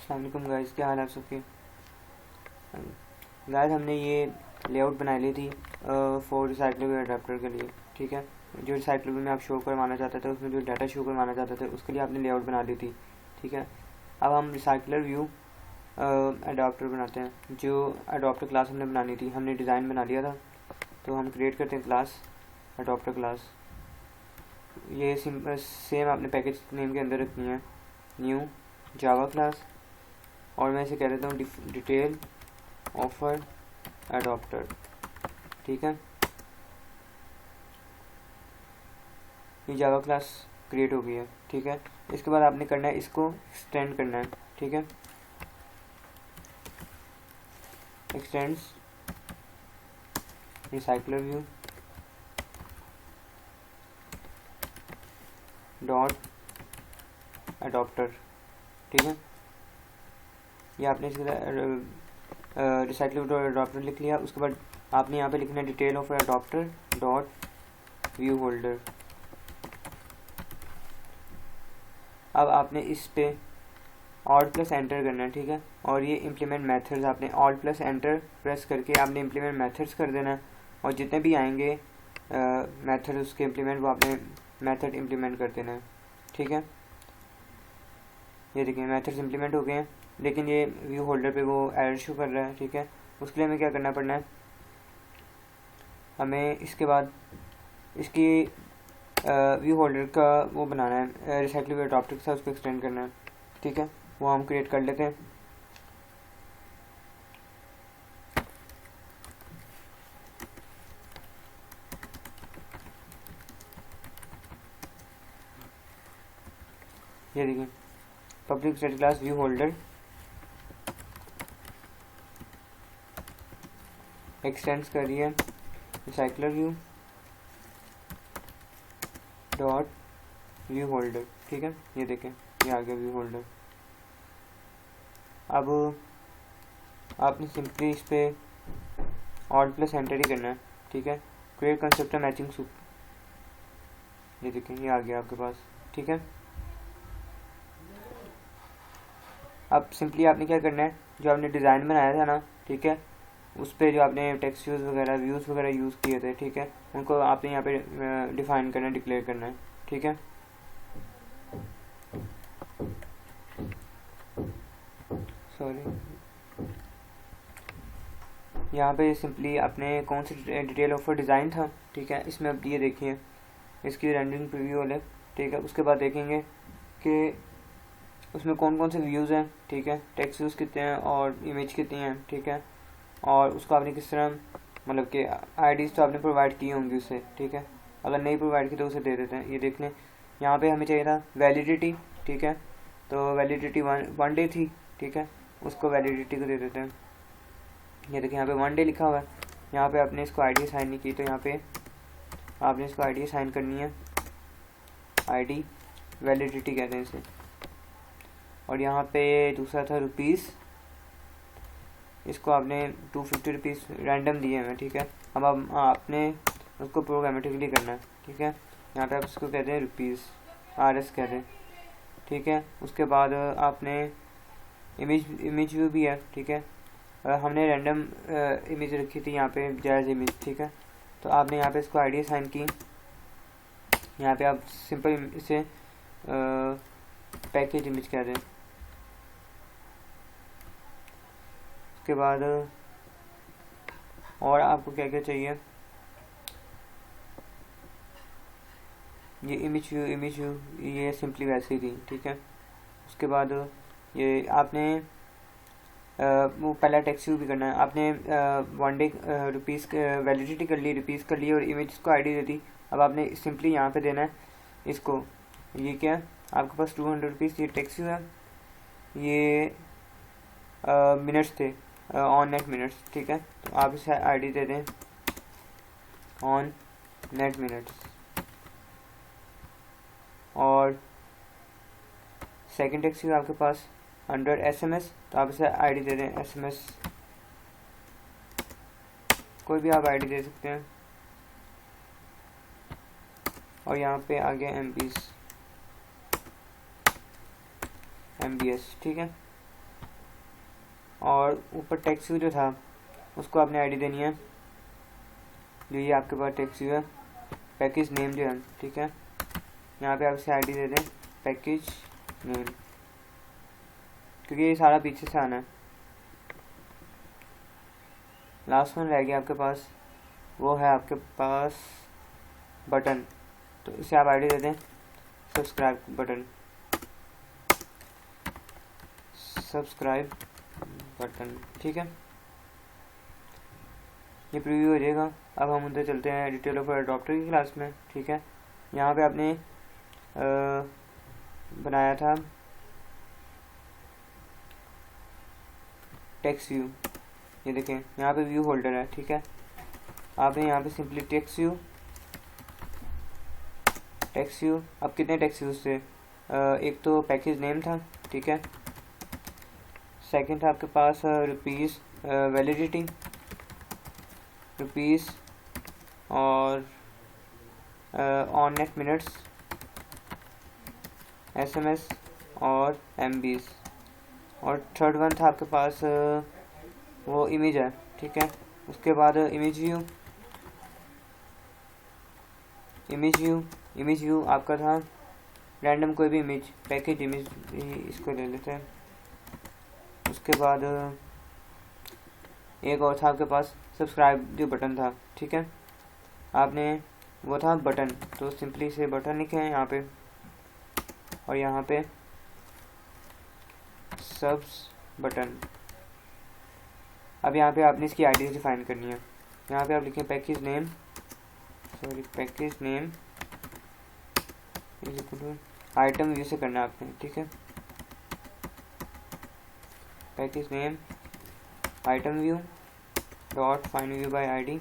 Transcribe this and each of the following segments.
अस्सलाम वालेकुम गाइस, क्या हाल है आप सबके। गाइस हमने ये लेआउट बना ली थी फॉर रिसाइक्लेबल अडाप्टर के लिए, ठीक है। जो रिसाइक्लेबल में आप शो करवाना चाहते थे, उसमें जो डाटा शो करवाना चाहते थे, उसके लिए आपने लेआउट बना ली थी, ठीक है। अब हम रिसाइक्लर व्यू अडाप्टर बनाते हैं। जो अडाप्टर क्लास हमने बनानी थी, हमने डिज़ाइन बना लिया था, तो हम क्रिएट करते हैं क्लास अडाप्टर क्लास। ये सेम आपने पैकेज नेम के अंदर रखनी है, न्यू जावा क्लास, और मैं इसे कह देता हूँ डिटेल ऑफर अडॉप्टर, ठीक है। ये जावा क्लास क्रिएट हो गई है, ठीक है। इसके बाद आपने करना है, इसको एक्सटेंड करना है, ठीक है। एक्सटेंड्स रिसाइक्लर व्यू डॉट अडॉप्टर, ठीक है। ये आपने रिसाइक्लर डॉट अडॉप्टर लिख लिया। उसके बाद आपने यहाँ पे लिखना है detail of adopter dot view holder. अब आपने इस पे ऑल्ट प्लस एंटर करना है, ठीक है। और ये इम्प्लीमेंट मेथड्स आपने ऑल्ट प्लस एंटर प्रेस करके आपने इम्प्लीमेंट मेथड्स कर देना है, और जितने भी आएंगे मेथड उसके इम्प्लीमेंट, वो आपने मेथड इम्प्लीमेंट कर देना है, ठीक है। ये देखिए मेथड्स इम्प्लीमेंट हो गए हैं, लेकिन ये व्यू होल्डर पे वो एरर शो कर रहा है, ठीक है। उसके लिए हमें क्या करना पड़ना है, हमें इसके बाद इसकी व्यू होल्डर का वो बनाना है, रिसाइक्लेबल अडॉप्टर के साथ उसको एक्सटेंड करना है, ठीक है। वो हम क्रिएट कर लेते हैं। ये देखिए public static class view holder x tends कर रही है रिसाइक्लर व्यू डॉट व्यू होल्डर, ठीक है। ये देखें ये आ गया व्यू होल्डर। अब आपने सिंपली इस पे ऑल्ट प्लस एंटर ही करना है, ठीक है। क्रिएट कंस्ट्रक्टर मैचिंग सूप, ये देखें ये आ गया आपके पास, ठीक है। अब सिंपली आपने क्या करना है, जो आपने डिज़ाइन बनाया था ना, ठीक है, उस पर जो आपने टेक्स्ट वगैरह व्यूज़ वगैरह यूज़ किए थे, ठीक है, उनको आपने यहाँ पे डिफाइन करना है, डिक्लेयर करना है, ठीक है। सॉरी, यहाँ पे सिंपली आपने कौन सी डिटेल ऑफर डिज़ाइन था, ठीक है। इसमें अब ये देखिए इसकी रेंडरिंग प्रीव्यू अलग, ठीक है। उसके बाद देखेंगे कि उसमें कौन कौन से व्यूज़ हैं, ठीक है, टेक्स्ट व्यूज़ कितने हैं और इमेज कितनी हैं, ठीक है। और उसको आपने किस तरह, मतलब कि आईडीज़ तो आपने प्रोवाइड की होंगी उससे, ठीक है। अगर नहीं प्रोवाइड की तो उसे दे देते हैं। ये देख लें, यहाँ पे हमें चाहिए था वैलिडिटी, ठीक है, तो वैलिडिटी वन डे थी, ठीक है, उसको वैलिडिटी को दे देते हैं। ये देखिए यहाँ पे 1 डे लिखा हुआ है। यहाँ पे आपने इसको आईडी साइन नहीं की, तो यहाँ पे आपने इसको आईडी साइन करनी है, आईडी वैलिडिटी कहते हैं इसे। और यहाँ पे दूसरा था रुपीज़, इसको आपने 250 रुपीज़ रैंडम दिए हैं, ठीक है। अब आपने उसको प्रोग्रामेटिकली करना है, ठीक है। यहाँ पे आप इसको कहते हैं रुपीज़, RS कहते हैं, ठीक है। उसके बाद आपने इमेज व्यू भी है, ठीक है। हमने रैंडम इमेज रखी थी यहाँ पे, जायज़ इमेज, ठीक है। तो आपने यहाँ पे इसको आईडी साइन की। यहाँ पे आप सिंपल इसे पैकेज इमेज कह दें। उसके बाद और आपको क्या क्या चाहिए, ये इमेज व्यू ये सिंपली वैसे ही थी, ठीक है। उसके बाद ये आपने वो पहला टेक्स्ट व्यू भी करना है। आपने 1 डे रुपीज़ वैलिडिटी कर ली, रुपीज़ कर ली, और इमेज को आईडी दे दी। अब आपने सिंपली यहाँ पे देना है इसको, ये क्या है आपके पास 200 रुपीज़, ये टेक्स्ट व्यू है, ये मिनट्स थे, ऑन नेट मिनट्स, ठीक है। तो आप इसे आईडी दे दें ऑन नेट मिनट्स। और सेकंड टेक्स्ट व्यू आपके पास 100 SMS, तो आप इसे आईडी दे दें SMS, कोई भी आप आईडी दे सकते हैं। और यहाँ पे आ गया MBS, ठीक है। और ऊपर टेक्स्ट व्यू जो था उसको आपने आईडी देनी है, जो ये आपके पास टेक्स्ट व्यू है, पैकेज नेम जो है, ठीक है। यहाँ पे आप इसे आईडी दे दें पैकेज नेम, क्योंकि ये सारा पीछे से आना है। लास्ट वन रह गया आपके पास, वो है आपके पास बटन, तो इसे आप आईडी दे दें सब्सक्राइब बटन, सब्सक्राइब बटन, ठीक है। ये प्रीव्यू हो जाएगा। अब हम उधर चलते हैं डिटेल ऑफ अडॉप्टर की क्लास में, ठीक है। यहाँ पे आपने बनाया था टेक्स्ट व्यू, ये देखें यहाँ पे व्यू होल्डर है, ठीक है। आपने यहाँ पे सिंपली टेक्स्ट व्यू, अब कितने टेक्स्ट व्यू से, एक तो पैकेज नेम था, ठीक है। सेकंड था आपके पास रुपीज़ वैलिडिटी, रुपीज़ और ऑन नेट मिनट्स, SMS और MBs, और थर्ड वन था आपके पास वो इमेज है, ठीक है। उसके बाद इमेज व्यू आपका था रैंडम कोई भी इमेज, पैकेज इमेज इसको ले लेते हैं। उसके बाद एक और था आपके पास सब्सक्राइब जो बटन था, ठीक है। आपने वो था बटन, तो सिंपली से बटन लिखे हैं यहाँ पे, और यहाँ पे सब्स बटन। अब यहाँ पे आपने इसकी आईडी डिफाइन करनी है। यहाँ पे आप लिखें पैकेज नेम आइटम व्यू से करना है आपने, ठीक है। Package name item view dot find view by ID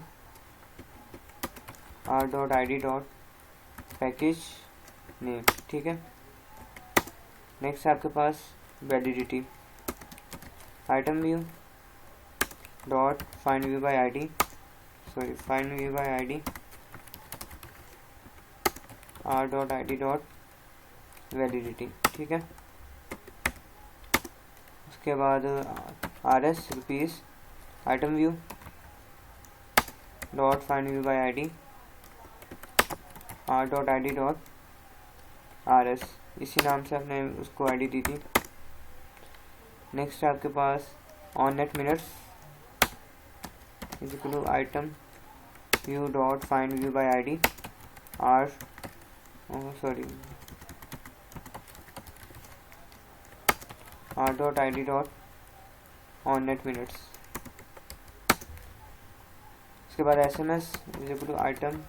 R dot ID dot package name, ठीक है। नेक्स्ट है आपके पास validity, item view dot find view by ID R dot ID dot validity, ठीक है। उसके बाद RS rupees item view dot find view by ID R dot ID dot RS, इसी नाम से आपने उसको आईडी दी थी। नेक्स्ट है आपके पास on net minutes is equal to item view dot find view by ID R dot ID dot on net minutes. उसके बाद SMS is equal to item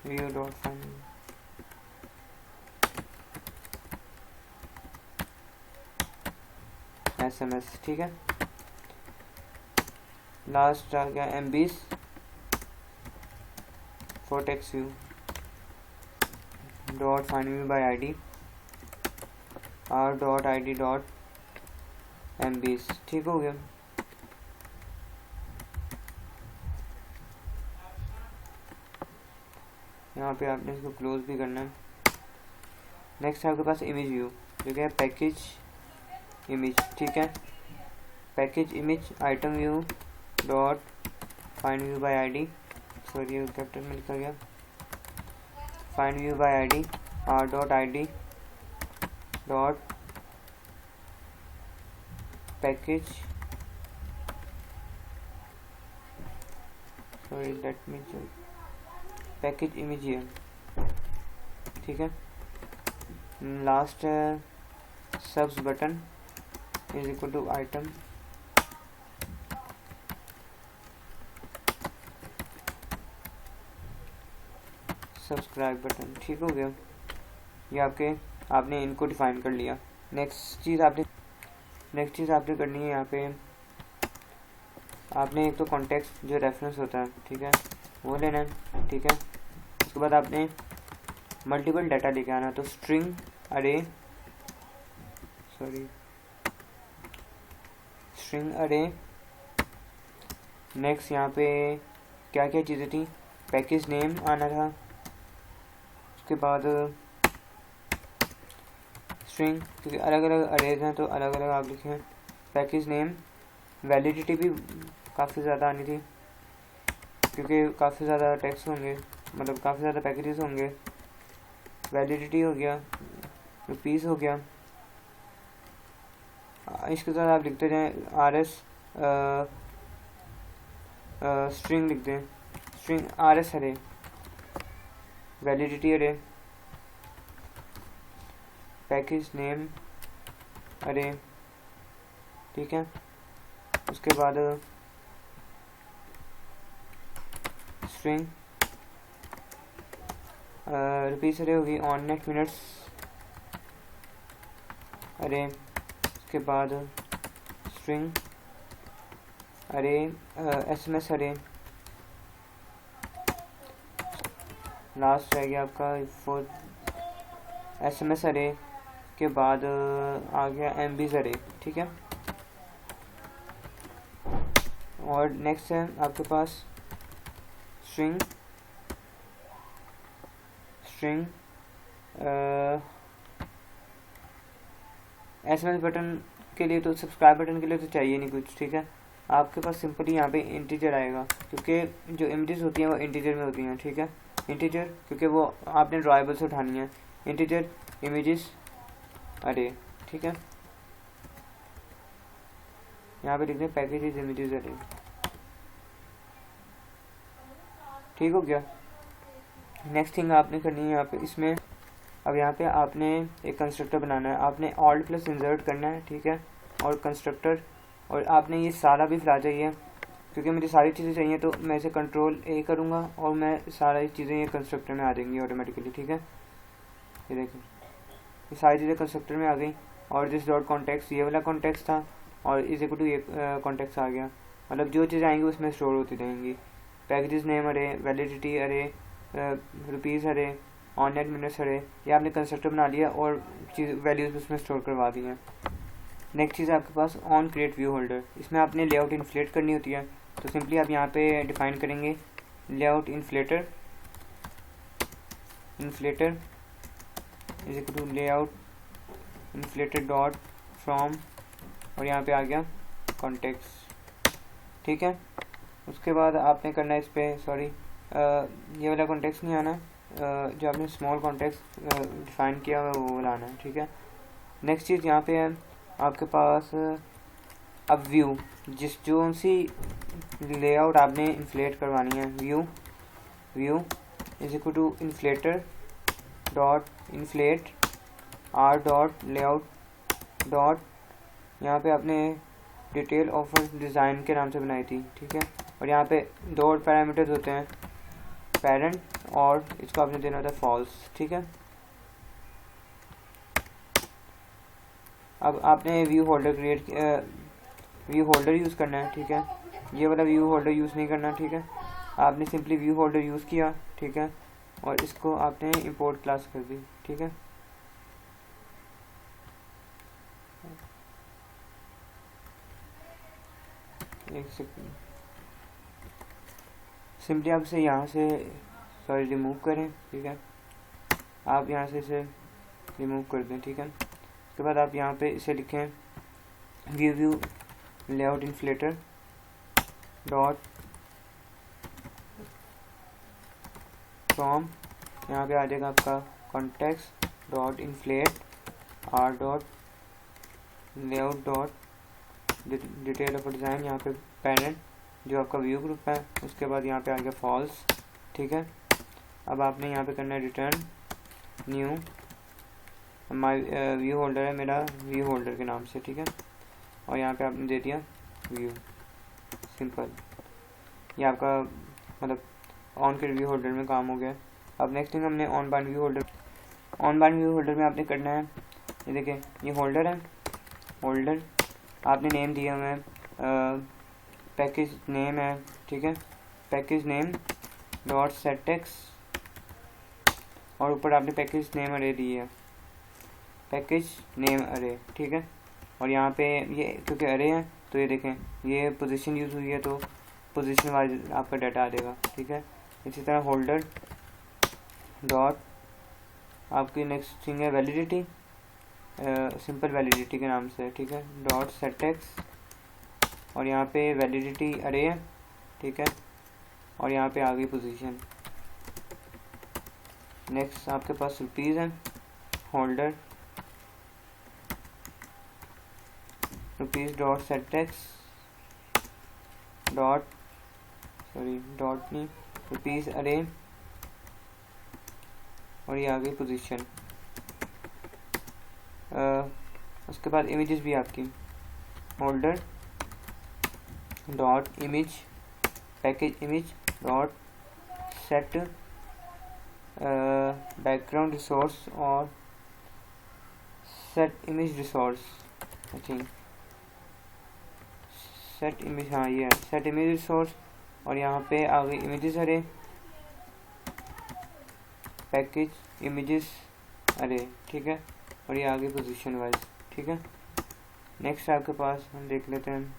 view dot find SMS, ठीक है। Last आ गया MBs for text view dot find view by ID R dot ID dot MBs, ठीक हो गया। यहाँ पे आपने इसको क्लोज भी करना है। नेक्स्ट है आपके पास इमेज व्यू, जो क्या है पैकेज इमेज, ठीक है। Package image item view dot find view by ID, sorry capital में लिखा गया, find view by ID R dot ID dot package, sorry let me package image है, ठीक है। लास्ट है subs button is equal to item subscribe button, ठीक हो गया। ये आपने इनको डिफाइन कर लिया। नेक्स्ट चीज़ आपने करनी है, यहाँ पे आपने एक तो कॉन्टेक्स्ट जो रेफरेंस होता है, ठीक है, वो लेना है, ठीक है। उसके बाद आपने मल्टीपल डाटा लेके आना, तो स्ट्रिंग अरे नेक्स्ट यहाँ पे क्या क्या चीज़ें थी, पैकेज नेम आना था। उसके बाद स्ट्रिंग, क्योंकि अलग अलग अरेज हैं तो अलग अलग आप लिखें पैकेज नेम वैलिडिटी भी काफ़ी ज़्यादा आनी थी, क्योंकि काफ़ी ज़्यादा टैक्स होंगे, मतलब काफ़ी ज़्यादा पैकेजेस होंगे। वैलिडिटी हो गया, रुपीज़ हो गया। इसके साथ आप लिखते जाएँ RS स्ट्रिंग लिख दें, स्ट्रिंग RS अरे, वैलिडिटी अरे, पैकेज नेम अरे, ठीक है। उसके बाद स्ट्रिंग रुपीज़ अरे होगी, ऑन नेट मिनट्स अरे, उसके बाद स्ट्रिंग अरे SMS अरे, लास्ट रह गया आपका फॉर SMS अरे के बाद आ गया MBs अरे, ठीक है। और नेक्स्ट है आपके पास स्ट्रिंग SMS बटन के लिए तो, सब्सक्राइब बटन के लिए तो चाहिए नहीं कुछ, ठीक है। आपके पास सिंपली यहाँ पे इंटीजर आएगा, क्योंकि जो इमेजेस होती हैं वो इंटीजर में होती हैं, ठीक है। इंटीजर क्योंकि वो आपने ड्राइबल से उठानी है। इंटीजर इमेजेस अरे, ठीक है। यहाँ पे लिख दें पैकेजेस इमेजेस अरे, ठीक हो गया। नेक्स्ट थिंग आपने करनी है यहाँ पे, इसमें अब यहाँ पे आपने एक कंस्ट्रक्टर बनाना है। आपने ऑल्ट प्लस इंसर्ट करना है, ठीक है, और कंस्ट्रक्टर, और आपने ये सारा भी फिला चाहिए, क्योंकि मुझे सारी चीज़ें चाहिए, तो मैं इसे Ctrl+A करूँगा और मैं सारी चीज़ें ये कंस्ट्रक्टर में आ जाएंगी ऑटोमेटिकली, ठीक है। ये देखें, ये सारी चीज़ें कंस्ट्रक्टर में आ गई। और दिस डॉट कॉन्टेक्स्ट ये वाला कॉन्टेक्स्ट था, और इस इक्वल टू ये कॉन्टेक्स्ट आ गया, मतलब जो चीज़ें आएंगी उसमें स्टोर होती रहेंगी। पैकेजेस नेम अरे, वैलिडिटी अरे, रुपीज़ अरे, ऑन नेट मिनट्स अरे, ये आपने कंस्ट्रक्टर बना लिया और चीज़ वैल्यूज़ उसमें स्टोर करवा दी हैं। नेक्स्ट चीज़ आपके पास ऑन क्रिएट व्यू होल्डर, इसमें आपने लेआउट इन्फ्लेट करनी होती है। तो सिंपली आप यहाँ पे डिफाइन करेंगे layout inflater is equal to layout inflater dot from, और यहाँ पे आ गया कॉन्टेक्स्ट, ठीक है। उसके बाद आपने करना है इस पर, सॉरी ये वाला कॉन्टेक्स्ट नहीं आना, जो आपने स्मॉल कॉन्टेक्स्ट डिफाइन किया हुआ वो लाना है, ठीक है। नेक्स्ट चीज़ यहाँ पे है आपके पास अब व्यू, जो सी लेआउट आपने इन्फ्लेट करवानी है, view is equal to inflater dot inflate R dot layout dot, यहाँ पे आपने डिटेल ऑफर डिज़ाइन के नाम से बनाई थी, ठीक है। और यहाँ पे दो और पैरामीटर्स होते हैं, पेरेंट, और इसको आपने देना होता है फॉल्स, ठीक है। अब आपने view holder view holder use करना है, ठीक है। ये वाला व्यू होल्डर यूज़ नहीं करना, ठीक है। आपने सिंपली व्यू होल्डर यूज़ किया, ठीक है, और इसको आपने इंपोर्ट क्लास कर दी, ठीक है। एक सेकंड, सिंपली आप इसे यहाँ से सॉरी रिमूव करें, ठीक है। आप यहाँ से इसे रिमूव कर दें, ठीक है। उसके बाद आप यहाँ पे इसे लिखें view layout inflater dot from, यहाँ पे आ जाएगा आपका context dot inflate R dot layout dot detail of design, यहाँ पे पेरेंट जो आपका व्यू ग्रुप है, उसके बाद यहाँ पे आ गया फॉल्स, ठीक है। अब आपने यहाँ पे करना है return new, my view holder है मेरा व्यू होल्डर के नाम से, ठीक है। और यहाँ पे आपने दे दिया व्यू, सिंपल, ये आपका मतलब ऑन के व्यू होल्डर में काम हो गया। अब नेक्स्ट थिंग हमने ऑन बाइंड व्यू होल्डर में आपने करना है, ये देखें ये होल्डर है, होल्डर आपने नेम दिया हुआ है, पैकेज नेम है, ठीक है, package name dot set text, और ऊपर आपने पैकेज नेम अरे दी है, पैकेज नेम अरे, ठीक है। और यहाँ पे ये क्योंकि अरे है तो ये देखें ये पोजीशन यूज़ हुई है तो पोजीशन वाइज आपका डाटा आ जाएगा, ठीक है। इसी तरह होल्डर डॉट आपकी नेक्स्ट थिंग है वैलिडिटी, सिंपल वैलिडिटी के नाम से, ठीक है, डॉट सेट टेक्स्ट और यहाँ पे वैलिडिटी अरे है, ठीक है, और यहाँ पे आ गई पोजीशन। नेक्स्ट आपके पास रुपीज़ है, holder rupees dot set text dot dot नहीं रुपीज़ अरे, और ये आ गई पोजीशन। उसके बाद इमेजेस भी आपकी, holder dot image package image dot set background resource और set image resource, I think set image, हाँ ये है सेट इमेज रिसोर्स। और यहाँ पे आ गई इमेजेस अरे, पैकेज इमेजेस अरे, ठीक है, और ये आ गई पोजीशन वाइज, ठीक है। नेक्स्ट आपके पास हम देख लेते हैं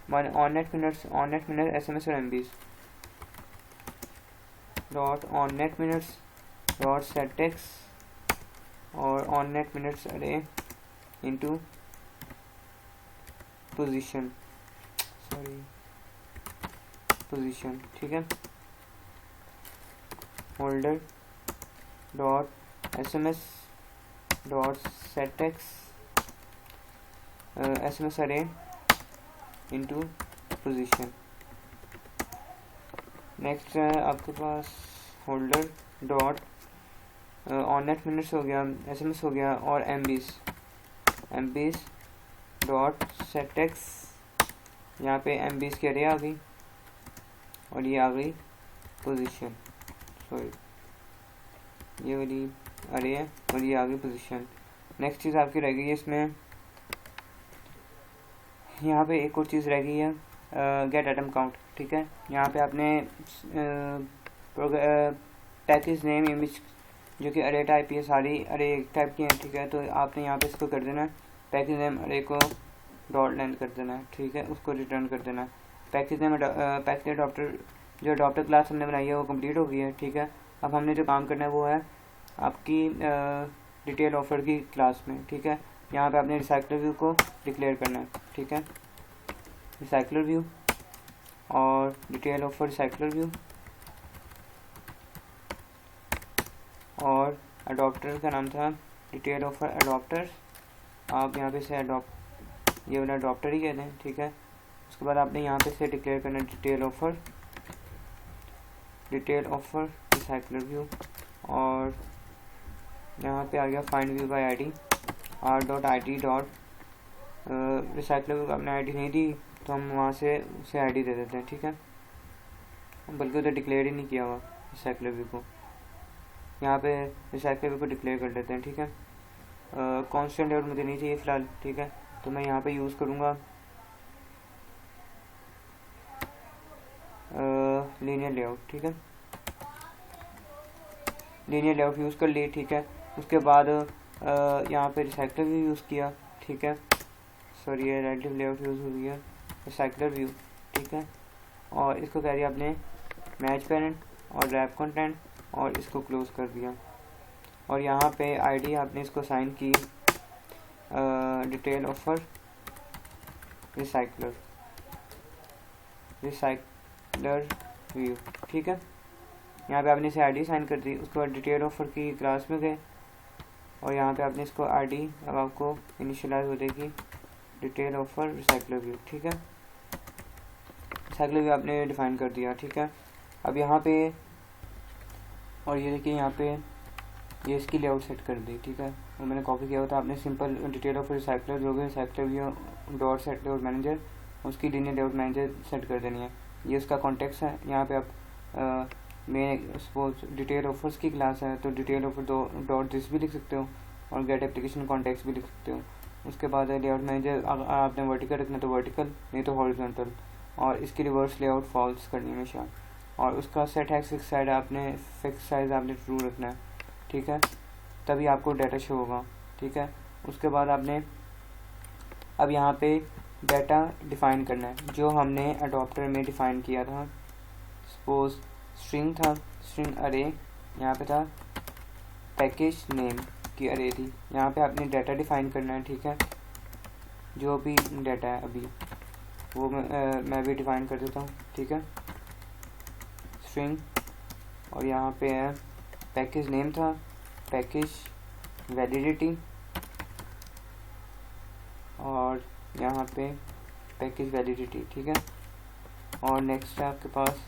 ऑन नेट मिनट SMS और MBs dot on net minutes dot set text और on net minutes array into position, ठीक है। Holder dot SMS dot set text SMS array into position. Next है आपके पास holder dot on net minutes हो गया, SMS हो गया, और MBs डॉट सेटेक्स, यहाँ पे MBs की अरे आ गई और ये आ गई पोजीशन, ये वाली अरे है और ये आ गई पोजीशन। नेक्स्ट चीज़ आपकी रह गई है इसमें, यहाँ पे एक और चीज़ रह गई है गेट आइटम काउंट, ठीक है। यहाँ पे आपने पैकेज नेम इमेज जो कि अरे टाइप है, सारी अरे टाइप की हैं, ठीक है। तो आपने यहाँ पे इसको कर देना है पैकेज नेम अरे को डॉट लेंथ कर देना है, ठीक है, उसको रिटर्न कर देना है। पैकेज नेम पैकेज अडॉप्टर जो अडॉप्टर क्लास हमने बनाई है वो कंप्लीट हो गई है, ठीक है। अब हमने जो काम करना है वो है आपकी डिटेल ऑफर की क्लास में, ठीक है। यहाँ पे आपने रिसाइकलर व्यू को डिक्लेयर करना है, ठीक है, रिसाइकलर व्यू और डिटेल ऑफर रिसाइकलर व्यू, और अडॉप्टर का नाम था डिटेल ऑफर अडॉप्टर, आप यहाँ पे से ये वाला अडॉप्टर ही कहते हैं, ठीक है। उसके बाद आपने यहाँ पे से डिक्लेयर करना है डिटेल ऑफर रिसाइकलर व्यू, और यहाँ पे आ गया find view by ID r.id dot recycler view. आपने आईडी नहीं दी तो हम वहाँ से उसे आईडी दे देते हैं, ठीक है, बल्कि उधर डिक्लेयर ही नहीं किया हुआ रिसाइकलर व्यू को, यहाँ पे रिसाइकलर व्यू को डिक्लेयर कर देते हैं, ठीक है। कांस्टेंट लेआउट मुझे नहीं चाहिए फ़िलहाल, ठीक है, तो मैं यहाँ पे यूज़ करूँगा लीनियर लेआउट, ठीक है, लीनियर लेआउट यूज़ कर लिए, ठीक है। उसके बाद यहाँ पे रिसाइकलर व्यू यूज़ किया, ठीक है, सॉरी ये रिलेटिव लेआउट यूज़ हो गया रिसाइकलर व्यू, ठीक है, और इसको कह दिया आपने मैच पेरेंट और रैप कंटेंट और इसको क्लोज कर दिया, और यहाँ पे आईडी आपने इसको साइन की डिटेल ऑफर रिसाइकलर व्यू, ठीक है। यहाँ पे आपने इसे आईडी साइन कर दी। उसके बाद डिटेल ऑफर की क्लास में गए और यहाँ पे आपने इसको आईडी अब आपको इनिशियलाइज हो जाएगी डिटेल ऑफर रिसाइकलर व्यू, ठीक है, रिसाइकलर व्यू आपने डिफाइन कर दिया, ठीक है। अब यहाँ पे और ये देखिए यहाँ पे ये इसकी लेआउट सेट कर दी, ठीक है, वो मैंने कॉपी किया हुआ था। आपने सिंपल डिटेल ऑफ रिसाइकलर जो भी recycler view dot set layout manager उसकी लीनियर लेआउट मैनेजर सेट कर देनी है। ये उसका कॉन्टेक्स्ट है। यहाँ पे आप मैं सपोज डिटेल ऑफर्स की क्लास है तो डिटेल ऑफर डॉट दिस भी लिख सकते हो और गेट एप्लीकेशन कॉन्टेक्स्ट भी लिख सकते हो। उसके बाद है लेआउट मैनेजर, आपने वर्टिकल रखना तो वर्टिकल नहीं तो हॉरिजॉन्टल, और इसकी रिवर्स लेआउट फॉल्स करनी है हमेशा, और उसका सेट है फिक्स साइड आपने फिक्स साइज आपने ट्रू रखना है, ठीक है, तभी आपको डाटा शो होगा, ठीक है। उसके बाद आपने अब यहाँ पे डाटा डिफाइन करना है जो हमने अडॉप्टर में डिफाइन किया था। सपोज स्ट्रिंग था, स्ट्रिंग अरे, यहाँ पे था पैकेज नेम की अरे थी, यहाँ पे आपने डाटा डिफाइन करना है, ठीक है। जो भी डाटा है अभी वो मैं भी डिफाइन कर देता हूँ, ठीक है। स्ट्रिंग, और यहाँ पे है पैकेज नेम था, पैकेज वैलिडिटी, और यहाँ पे पैकेज वैलिडिटी, ठीक है। और नेक्स्ट है आपके पास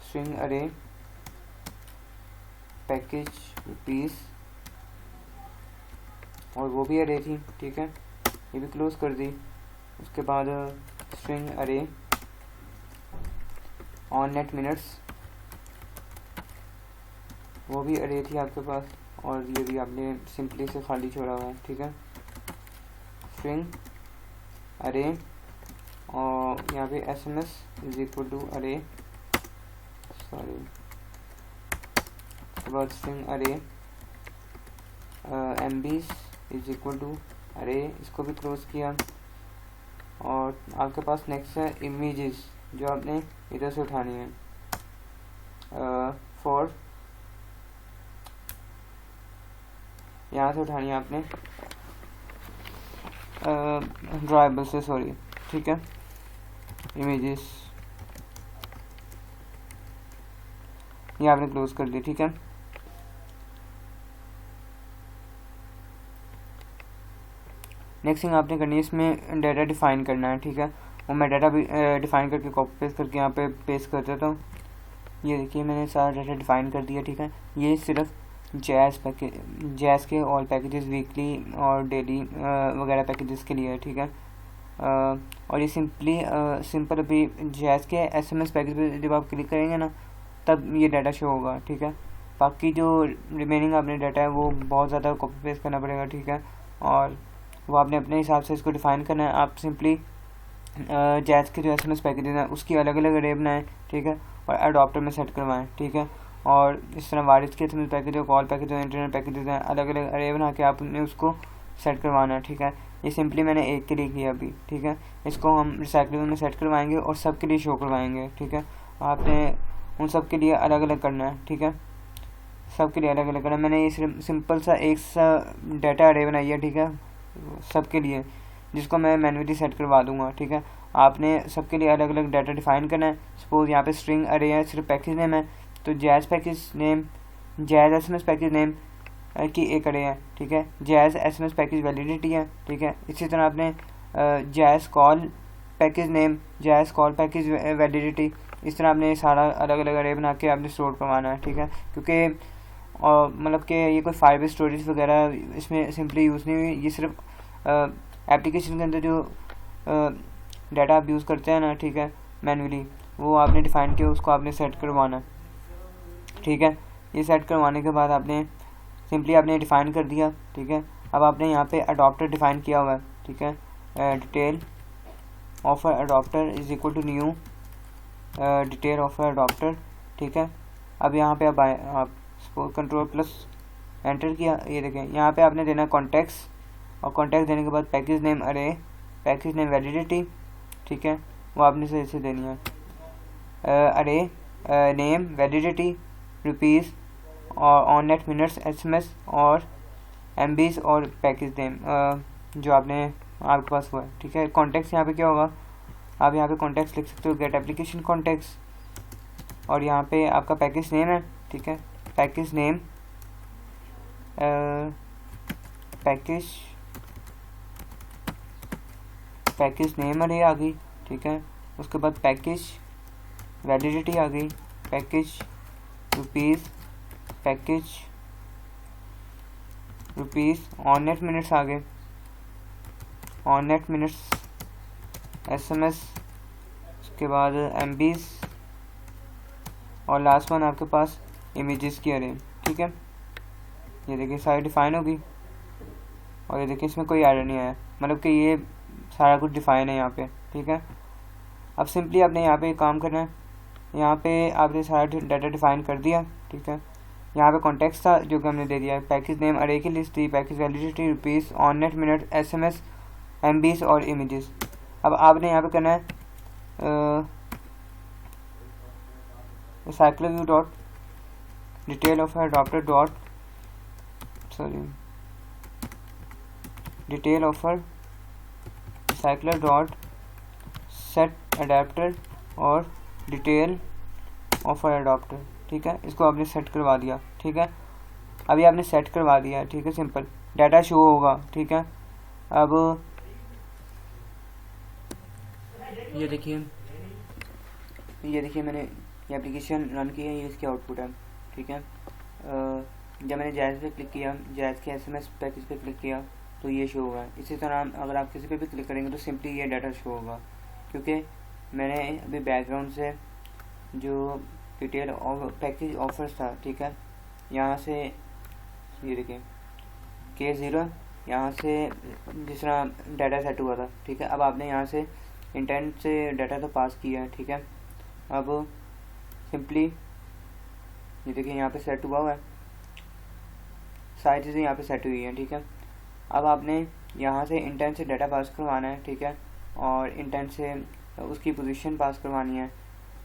स्ट्रिंग अरे पैकेज रुपीस, और वो भी अरे थी, ठीक है, ये भी क्लोज कर दी। उसके बाद स्ट्रिंग अरे ऑन नेट मिनट्स, वो भी अरे थी आपके पास, और ये भी आपने सिंपली से खाली छोड़ा हुआ है, ठीक है। स्ट्रिंग अरे, और यहाँ पे SMS इज इक्वल टू अरे, सॉरी, उसके बाद स्ट्रिंग अरे MBs इज इक्वल टू अरे, इसको भी क्लोज किया। और आपके पास नेक्स्ट है इमेजेस, जो आपने इधर से उठानी है। फॉर यहाँ से उठानी है आपने ड्राइबल से, सॉरी, ठीक है। इमेजेस ये आपने क्लोज कर दी, ठीक है। नेक्स्ट थिंग आपने करनी है, इसमें डाटा डिफाइन करना है, ठीक है। वो मैं डाटा भी डिफाइन करके कॉपी पेस्ट करके यहाँ पे पेस्ट कर देता हूँ। ये देखिए मैंने सारा डाटा डिफाइन कर दिया, ठीक है। ये सिर्फ जैज़ के ऑल पैकेजेस, वीकली और डेली वगैरह पैकेजेस के लिए है, ठीक है। और ये सिंपल अभी जैज़ के SMS पैकेज पे जब आप क्लिक करेंगे ना, तब ये डाटा शो होगा, ठीक है। बाकी जो रिमेनिंग आपने डाटा है वो बहुत ज़्यादा कॉपी पेस्ट करना पड़ेगा, ठीक है। और वो आपने अपने हिसाब से इसको डिफ़ाइन करना है। आप सिंपली जैज़ के जो SMS पैकेजेस हैं उसकी अलग अलग अरे बनाएं, ठीक है, और अडॉप्टर में सेट करवाएं, ठीक है। और इस तरह वारिस के SMS पैकेज और कॉल पैकेज और इंटरनेट पैकेजेस हैं, अलग अलग अरे बना के आपने उसको सेट करवाना है, ठीक है। ये सिंपली मैंने एक के लिए किया अभी, ठीक है। इसको हम रिसाइक्लेबल में सेट करवाएंगे और सब के लिए शो करवाएंगे, ठीक है। आपने उन सब के लिए अलग अलग करना है, ठीक है, सब के लिए अलग अलग करना है। मैंने ये सिर्फ सिंपल सा एक सा डाटा अरे बनाई है, ठीक है, सबके लिए, जिसको मैं मैन्युअली सेट करवा दूंगा, ठीक है। आपने सबके लिए अलग अलग डाटा डिफाइन करना है। सपोज यहाँ पे स्ट्रिंग अरे है, सिर्फ पैकेज नेम है, तो jazz package name, jazz SMS package name की एक अरे है, ठीक है। जैज़ SMS पैकेज वैलिडिटी है, ठीक है। इसी तरह आपने jazz call package name, jazz call package validity, इस तरह आपने सारा अलग अलग अरे बना के आपने स्टोर करवाना है, ठीक है। क्योंकि मतलब कि ये कोई फाइलबेस स्टोरेज वगैरह इसमें सिंपली यूज़ नहीं हुई, ये सिर्फ एप्लीकेशन के अंदर जो डाटा आप यूज़ करते हैं ना, ठीक है, मैन्युअली, वो आपने डिफ़ाइन किया, उसको आपने सेट करवाना, ठीक है। ये सेट करवाने के बाद आपने सिंपली आपने डिफ़ाइन कर दिया, ठीक है। अब आपने यहाँ पे अडॉप्टर डिफ़ाइन किया हुआ है, ठीक है। Detail of adapter is equal to new detail of adapter, ठीक है। अब यहाँ पे अब आप कंट्रोल प्लस एंटर किया, ये देखें यहाँ पे आपने देना कॉन्टेक्स्ट, और कॉन्टेक्स्ट देने के बाद पैकेज नेम अरे, पैकेज नेम वैलिडिटी, ठीक है, वो आपने सही से देनी है। अरे नेम वैलिडिटी रुपीस, और ऑन नेट मिनट्स SMS, और MBs, और पैकेज नेम जो आपने आपके पास हुआ है, ठीक है। कॉन्टेक्स्ट यहाँ पे क्या होगा, आप यहाँ पे कॉन्टेक्स्ट लिख सकते हो, गेट एप्लीकेशन कॉन्टेक्स्ट, और यहाँ पे आपका पैकेज नेम है, ठीक है, पैकेज नेम पैकेज नेम अरे आ गई, ठीक है। उसके बाद पैकेज वैलिडिटी आ गई, package rupees, package rupees, on net minutes आ गए, ऑन नेट मिनट्स SMS, उसके बाद MBs, और लास्ट वन आपके पास इमेजेस की अरे, ठीक है। ये देखिए सारी डिफ़ाइन होगी, और ये देखिए इसमें कोई एरर नहीं आया, मतलब कि ये सारा कुछ डिफ़ाइन है यहाँ पे, ठीक है। अब सिंपली आपने यहाँ पे काम करना है, यहाँ पे आपने सारा डाटा डिफ़ाइन कर दिया, ठीक है। यहाँ पे कॉन्टेक्स्ट था जो कि हमने दे दिया है, पैकेज नेम अरे की लिस्ट थी, package validity rupees, on net minute SMS, MBs और इमेजेस। अब आपने यहाँ पे करना है cyclo view dot detail of adopter dot, sorry, detail offer cycler dot set adapter और डिटेल ऑफर अडेप्टर, ठीक है, इसको आपने सेट करवा दिया, ठीक है, अभी आपने सेट करवा दिया, ठीक है, सिंपल डाटा शो होगा, ठीक है। अब ये देखिए मैंने ये एप्लीकेशन रन की है, ये इसकी आउटपुट है, ठीक है। जब मैंने जायज़ पे क्लिक किया, जायज़ के SMS पैकेज पे क्लिक किया तो ये शो होगा। इसी तरह अगर आप किसी पे भी क्लिक करेंगे तो सिंपली ये डाटा शो होगा, क्योंकि मैंने अभी बैकग्राउंड से जो डिटेल पैकेज ऑफर्स था, ठीक है, यहाँ से ये देखिए K0 यहाँ से जिस तरह डाटा सेट हुआ था, ठीक है। अब आपने यहाँ से इंटेंट से डाटा तो पास किया है, ठीक है। अब सिंपली ये देखिए यहाँ पे सेट हुआ है, सारी चीज़ें यहाँ पे सेट हुई हैं, ठीक है। अब आपने यहाँ से इंटेंट से डाटा पास करवाना है, ठीक है, और इंटेंट से उसकी पोजीशन पास करवानी है।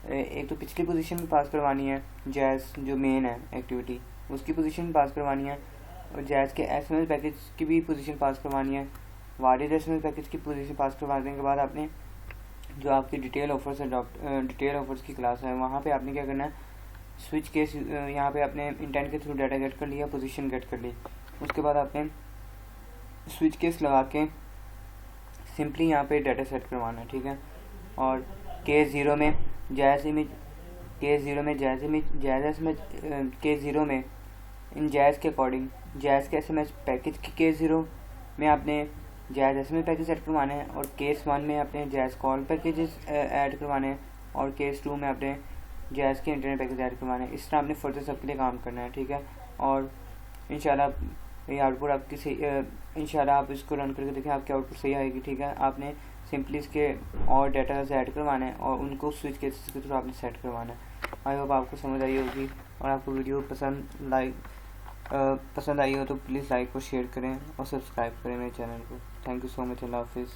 एक तो पिछली पोजीशन भी पास करवानी है, जैज़ जो मेन है एक्टिविटी उसकी पोजीशन पास करवानी है, और जैज़ के SMS पैकेज की भी पोजीशन पास करवानी है। वारिड SMS पैकेज की पोजीशन पास करवाने के बाद आपने जो आपकी डिटेल ऑफर्स है, डिटेल ऑफर्स की क्लास है, वहाँ पे आपने क्या करना है, स्विच केस यहाँ पे आपने इंटेंट के थ्रू डाटा गेट कर लिया, पोजीशन गेट कर ली, उसके बाद आपने स्विच केस लगा के सिंपली यहाँ पे डाटा सेट करवाना है, ठीक है। और K0 में जायज़ इमेज, K0 में जायज़ इमेज, जायज़ में K0 में इन जायज़ के अकॉर्डिंग जायज़ के SMS पैकेज की K0 में आपने जायज़ SMS पैकेज ऐड करवाने हैं, और केस 1 में आपने जायज़ कॉल पैकेजेस ऐड करवाने हैं, और केस 2 में आपने जायज़ के इंटरनेट पैकेज ऐड करवाने हैं। इस तरह आपने फर्दर सबके लिए काम करना है, ठीक है। और इंशाल्लाह ये आउटपुट आपकी सही, इंशाल्लाह आप इसको रन करके देखें, आपकी आउटपुट सही आएगी, ठीक है। आपने सिंपली इसके और डाटा से ऐड करवाना है और उनको स्विच केसेस के थ्रू आपने सेट करवाना है। आई होप आपको समझ आई होगी, और आपको वीडियो पसंद आई हो तो प्लीज़ लाइक और शेयर करें और सब्सक्राइब करें मेरे चैनल को। थैंक यू सो मच, अल्लाह हाफिज़।